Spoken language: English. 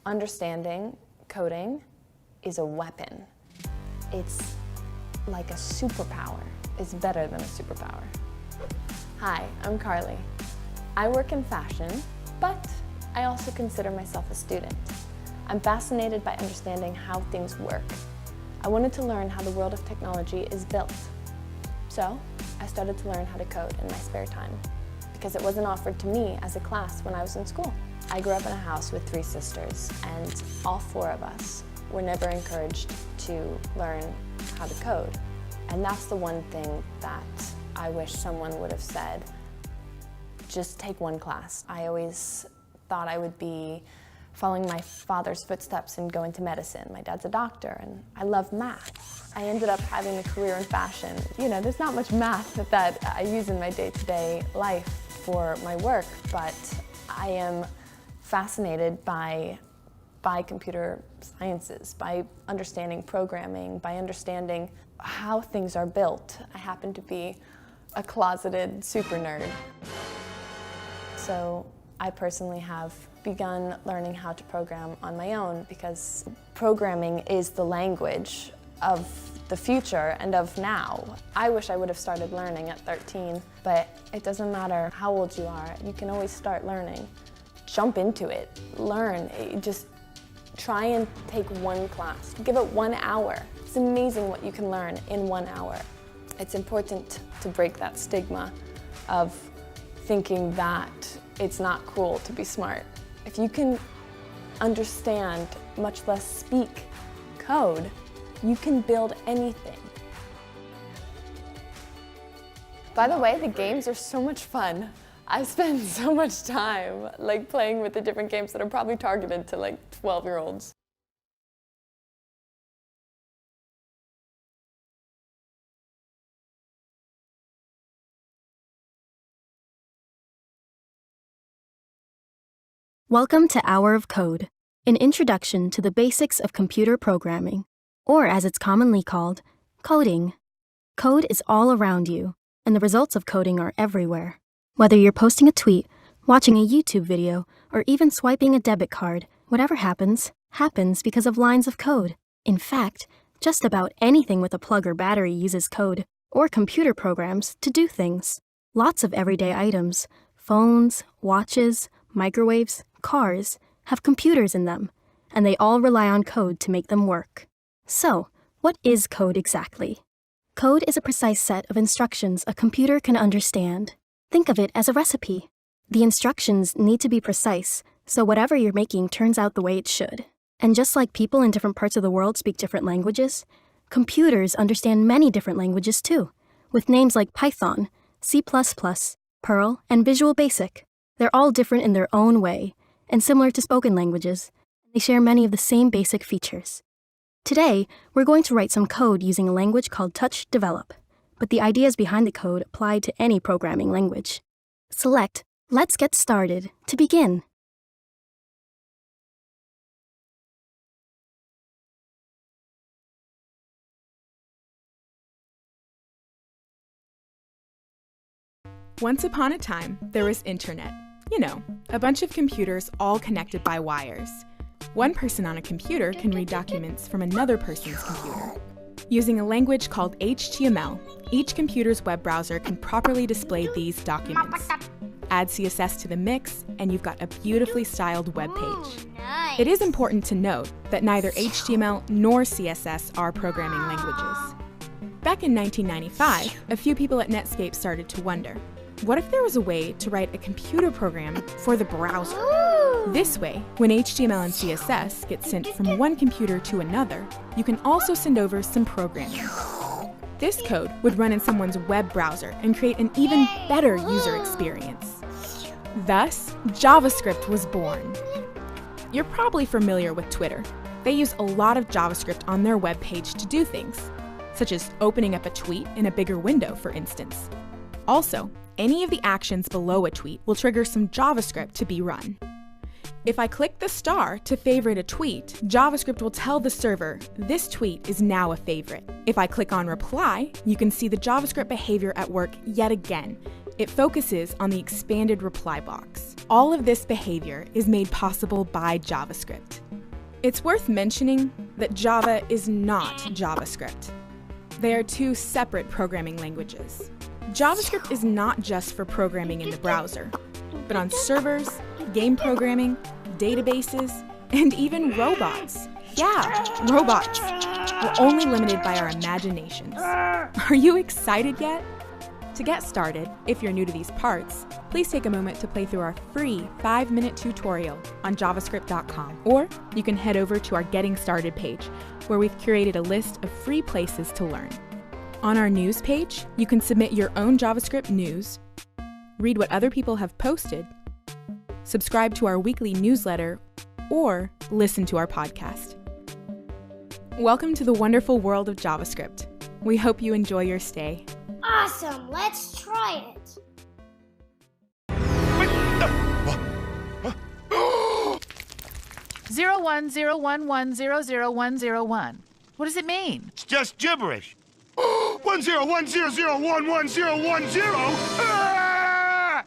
Understanding coding is a weapon. It's like a superpower. It's better than a superpower. Hi, I'm Carly. I work in fashion, but I also consider myself a student. I'm fascinated by understanding how things work. I wanted to learn how the world of technology is built. So I started to learn how to code in my spare time because it wasn't offered to me as a class when I was in school. I grew up in a house with 3 sisters, and all 4 of us were never encouraged to learn how to code. And that's the one thing that I wish someone would have said, just take one class. I always thought I would be following my father's footsteps and go into medicine. My dad's a doctor, and I love math. I ended up having a career in fashion. You know, there's not much math that I use in my day-to-day life for my work, but I am fascinated by computer sciences, by understanding programming, by understanding how things are built. I happen to be a closeted super nerd. So I personally have begun learning how to program on my own because programming is the language of the future and of now. I wish I would have started learning at 13, but it doesn't matter how old you are, you can always start learning. Jump into it, learn, just try and take one class. Give it 1 hour. It's amazing what you can learn in 1 hour. It's important to break that stigma of thinking that it's not cool to be smart. If you can understand, much less speak, code, you can build anything. By the way, the games are so much fun. I spend so much time playing with the different games that are probably targeted to 12-year-olds. Welcome to Hour of Code, an introduction to the basics of computer programming, or as it's commonly called, coding. Code is all around you, and the results of coding are everywhere. Whether you're posting a tweet, watching a YouTube video, or even swiping a debit card, whatever happens, happens because of lines of code. In fact, just about anything with a plug or battery uses code, or computer programs, to do things. Lots of everyday items, phones, watches, microwaves, cars, have computers in them, and they all rely on code to make them work. So, what is code exactly? Code is a precise set of instructions a computer can understand. Think of it as a recipe. The instructions need to be precise, so whatever you're making turns out the way it should. And just like people in different parts of the world speak different languages, computers understand many different languages too, with names like Python, C++, Perl, and Visual Basic. They're all different in their own way, and similar to spoken languages, they share many of the same basic features. Today, we're going to write some code using a language called Touch Develop, but the ideas behind the code apply to any programming language. Select Let's Get Started to begin. Once upon a time, there was internet. You know, a bunch of computers all connected by wires. One person on a computer can read documents from another person's computer. Using a language called HTML, each computer's web browser can properly display these documents. Add CSS to the mix, and you've got a beautifully styled web page. Nice. It is important to note that neither HTML nor CSS are programming languages. Back in 1995, a few people at Netscape started to wonder, what if there was a way to write a computer program for the browser? This way, when HTML and CSS get sent from one computer to another, you can also send over some programming. This code would run in someone's web browser and create an even better user experience. Thus, JavaScript was born. You're probably familiar with Twitter. They use a lot of JavaScript on their web page to do things, such as opening up a tweet in a bigger window, for instance. Also, any of the actions below a tweet will trigger some JavaScript to be run. If I click the star to favorite a tweet, JavaScript will tell the server, this tweet is now a favorite. If I click on reply, you can see the JavaScript behavior at work yet again, It focuses on the expanded reply box. All of this behavior is made possible by JavaScript. It's worth mentioning that Java is not JavaScript. They are two separate programming languages. JavaScript is not just for programming in the browser, but on servers, game programming, databases, and even robots. Yeah, robots. We're only limited by our imaginations. Are you excited yet? To get started, if you're new to these parts, please take a moment to play through our free 5-minute tutorial on javascript.com. Or you can head over to our Getting Started page, where we've curated a list of free places to learn. On our news page, you can submit your own JavaScript news, read what other people have posted, subscribe to our weekly newsletter, or listen to our podcast. Welcome to the wonderful world of JavaScript. We hope you enjoy your stay. Awesome! Let's try it! Zero 101100101. What does it mean? It's just gibberish. 1010011010. Ah!